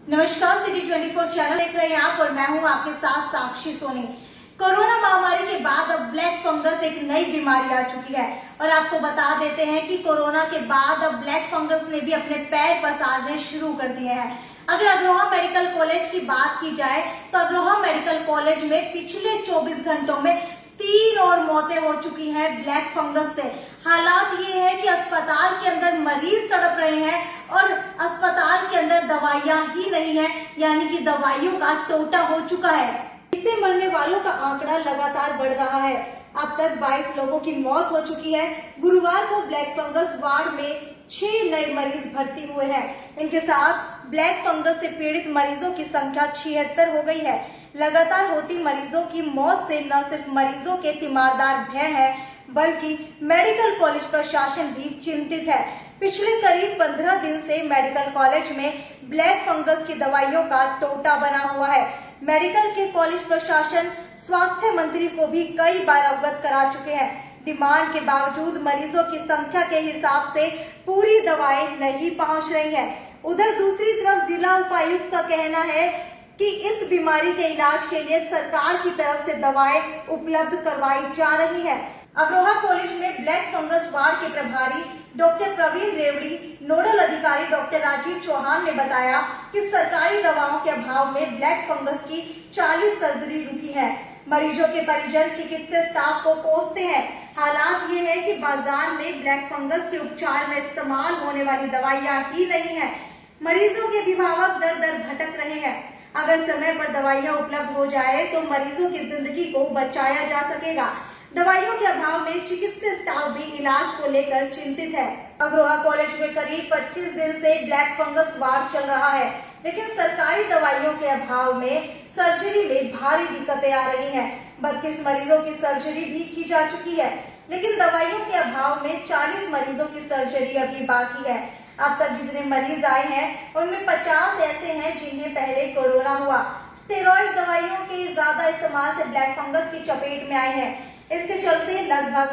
नमस्कार, city 24 channel देख रहे हैं आप और मैं हूं आपके साथ साक्षी सोनी। कोरोना महामारी के बाद अब ब्लैक फंगस एक नई बीमारी आ चुकी है और आपको बता देते हैं कि कोरोना के बाद अब ब्लैक फंगस ने भी अपने पैर पसारने शुरू कर दिए हैं। अगर अग्रोहा मेडिकल कॉलेज की बात की जाए तो अग्रोहा मेडिकल कॉलेज में पिछले 24 घंटों में 3 और मौतें हो चुकी हैं ब्लैक फंगस से। हालात ये है कि अस्पताल के अंदर मरीज तड़प रहे हैं और अस्पताल के अंदर दवाइयां ही नहीं है, यानी कि दवाइयों का टोटा हो चुका है। इससे मरने वालों का आंकड़ा लगातार बढ़ रहा है। अब तक 22 लोगों की मौत हो चुकी है। गुरुवार को ब्लैक फंगस वार्ड में 6 नए मरीज भर्ती हुए हैं। इनके साथ ब्लैक फंगस से पीड़ित मरीजों की संख्या 76 हो गई है। लगातार होती मरीजों की मौत से न सिर्फ मरीजों के तीमारदार भय है, बल्कि मेडिकल कॉलेज प्रशासन भी चिंतित है। पिछले करीब 15 दिन से मेडिकल कॉलेज में ब्लैक फंगस की दवाइयों का टोटा बना हुआ है। मेडिकल के कॉलेज प्रशासन स्वास्थ्य मंत्री को भी कई बार अवगत करा चुके हैं। डिमांड के बावजूद मरीजों की संख्या के हिसाब से पूरी दवाएं नहीं पहुंच रही हैं। उधर दूसरी तरफ जिला उपायुक्त का कहना है कि इस बीमारी के इलाज के लिए सरकार की तरफ से दवाएं उपलब्ध करवाई जा रही हैं। अग्रोहा कॉलेज में ब्लैक फंगस वार्ड के प्रभारी डॉक्टर प्रवीण रेवड़ी, नोडल अधिकारी डॉक्टर राजीव चौहान ने बताया कि सरकारी दवाओं के अभाव में ब्लैक फंगस की 40 सर्जरी रुकी है। मरीजों के परिजन चिकित्सा स्टाफ को कोसते हैं। हालात ये है कि बाजार में ब्लैक फंगस के उपचार में इस्तेमाल होने वाली दवाइयां ही नहीं है। मरीजों के अभिभावक दर दर भटक रहे हैं। अगर समय पर दवाइयां उपलब्ध हो जाए तो मरीजों की जिंदगी को बचाया जा सकेगा। दवाइयों के अभाव में चिकित्सा स्टाफ भी इलाज को लेकर चिंतित है। अग्रोहा कॉलेज में करीब 25 दिन से ब्लैक फंगस वार्ड चल रहा है, लेकिन सरकारी दवाइयों के अभाव में सर्जरी में भारी दिक्कतें आ रही हैं। 32 मरीजों की सर्जरी भी की जा चुकी है, लेकिन दवाइयों के अभाव में 40 मरीजों की सर्जरी अभी बाकी है। अब तक जितने मरीज आए हैं उनमें 50 ऐसे हैं जिन्हें पहले कोरोना हुआ। स्टेरॉइड दवाइयों के ज्यादा इस्तेमाल से ब्लैक फंगस की चपेट में आए हैं। इसके चलते लगभग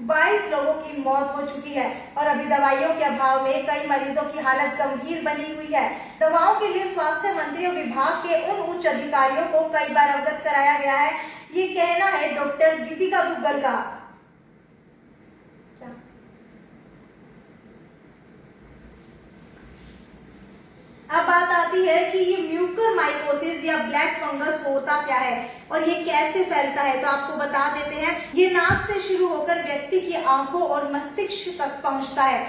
22 लोगों की मौत हो चुकी है और अभी दवाइयों के अभाव में कई मरीजों की हालत गंभीर बनी हुई है। दवाओं के लिए स्वास्थ्य मंत्री और विभाग के उन उच्च अधिकारियों को कई बार अवगत कराया गया है। ये कहना है डॉक्टर गीतिका दुग्गल का। अब बात आती है कि ये म्यूकरमाइकोसिस या ब्लैक फंगस होता क्या है और ये कैसे फैलता है, तो आपको बता देते हैं। ये नाक से शुरू होकर व्यक्ति की आंखों और मस्तिष्क तक पहुंचता है।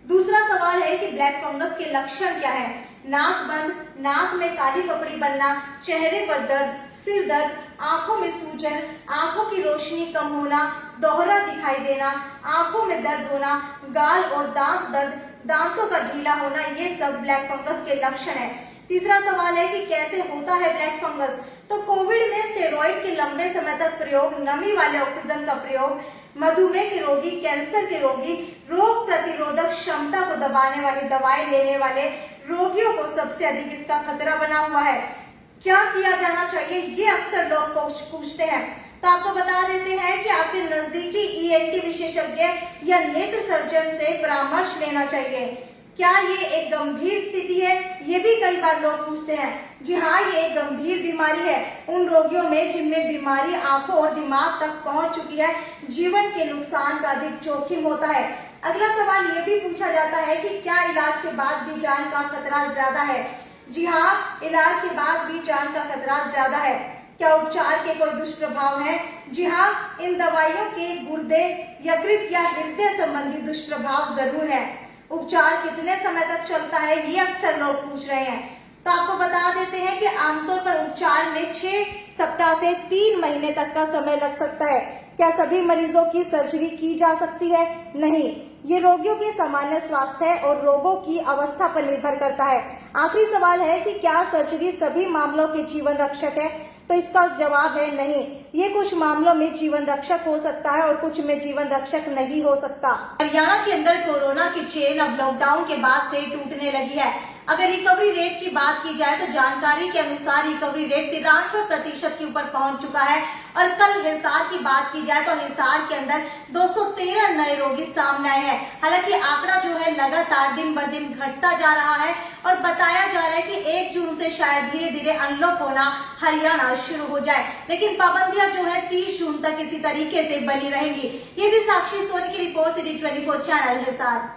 दूसरा सवाल है कि ब्लैक फंगस के लक्षण क्या है। नाक बंद, नाक में काली पपड़ी बनना, चेहरे पर दर्द, सिर दर्द, आंखों में सूजन, आंखों की रोशनी कम होना, दोहरा दिखाई देना, आंखों में दर्द होना, गाल और दांत दर्द, दांतों का ढीला होना, ये सब ब्लैक फंगस के लक्षण है। तीसरा सवाल है कि कैसे होता है ब्लैक फंगस, तो कोविड में स्टेरॉइड के लंबे समय तक प्रयोग, नमी वाले ऑक्सीजन का प्रयोग, मधुमेह के रोगी, कैंसर के रोगी, रोग प्रतिरोधक क्षमता को दबाने वाली दवाएं लेने वाले रोगियों को सबसे अधिक इसका खतरा बना हुआ है। क्या किया जाना चाहिए, ये अक्सर लोग पूछते हैं, तो आपको बता देते हैं कि आपके नजदीकी ईएनटी विशेषज्ञ या नेत्र सर्जन से परामर्श लेना चाहिए। क्या ये एक गंभीर स्थिति है, ये भी कई बार लोग पूछते हैं। जी हाँ, ये एक गंभीर बीमारी है। उन रोगियों में जिनमें बीमारी आंखों और दिमाग तक पहुंच चुकी है, जीवन के नुकसान का अधिक जोखिम होता है। अगला सवाल ये भी पूछा जाता है कि क्या इलाज के बाद भी जान का खतरा ज्यादा है। जी हाँ, इलाज के बाद भी जान का खतरा ज्यादा है। क्या उपचार के कोई दुष्प्रभाव है? जी हाँ, इन दवाइयों के गुर्दे, यकृत या हृदय संबंधी दुष्प्रभाव जरूर है। उपचार कितने समय तक चलता है, ये अक्सर लोग पूछ रहे हैं, तो आपको बता देते हैं कि आमतौर पर उपचार में 6 सप्ताह से 3 महीने तक का समय लग सकता है। क्या सभी मरीजों की सर्जरी की जा सकती है? नहीं, ये रोगियों के सामान्य स्वास्थ्य और रोगों की अवस्था पर निर्भर करता है। आखिरी सवाल है कि क्या सर्जरी सभी मामलों के जीवन रक्षक है, तो इसका जवाब है नहीं। ये कुछ मामलों में जीवन रक्षक हो सकता है और कुछ में जीवन रक्षक नहीं हो सकता। हरियाणा के अंदर कोरोना की चेन अब लॉकडाउन के बाद से टूटने लगी है। अगर रिकवरी रेट की बात की जाए तो जानकारी के अनुसार रिकवरी रेट 93% के ऊपर पहुंच चुका है और कल हिसार की बात की जाए तो हिसार के अंदर 213 नए रोगी सामने आए हैं। हालांकि आंकड़ा जो है लगातार दिन ब दिन घटता जा रहा है और बताया जा रहा है कि 1 जून से से शायद धीरे धीरे अनलॉक होना हरियाणा शुरू हो जाए, लेकिन पाबंदियां जो है 30 जून तक इसी तरीके से बनी रहेंगी। ये थी साक्षी सोनी की रिपोर्ट, सिटी 24 चैनल हिसार।